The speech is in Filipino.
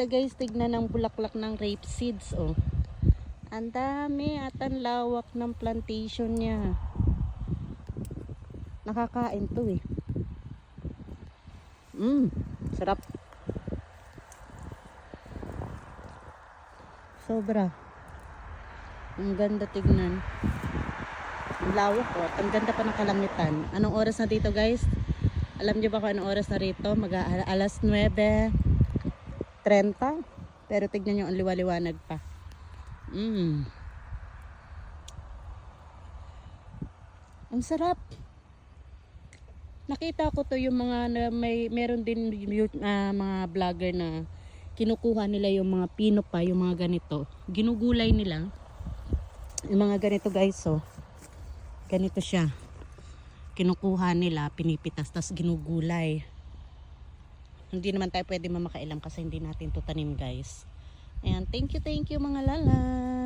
Ito guys, tignan ng bulaklak ng rape seeds, oh. Ang dami at ang lawak ng plantation niya. Nakakain to eh. Sarap. Sobra. Ang ganda tignan. Ang lawak po. At ang ganda pa ng kalangitan. Anong oras na dito guys? Alam niyo ba kung anong oras na rito? Alas 9:30. Pero tignan niyo ang liwaliwanag pa. Ang sarap. Nakita ko to yung mga meron din mga vlogger na kinukuha nila yung mga pino pa, yung mga ganito. Ginugulay nila. Yung mga ganito guys, oh. Ganito siya. Kinukuha nila, pinipitas, tas ginugulay. Hindi naman tayo pwede mamakailam kasi hindi natin to tanim guys. Ayan, thank you mga lalay.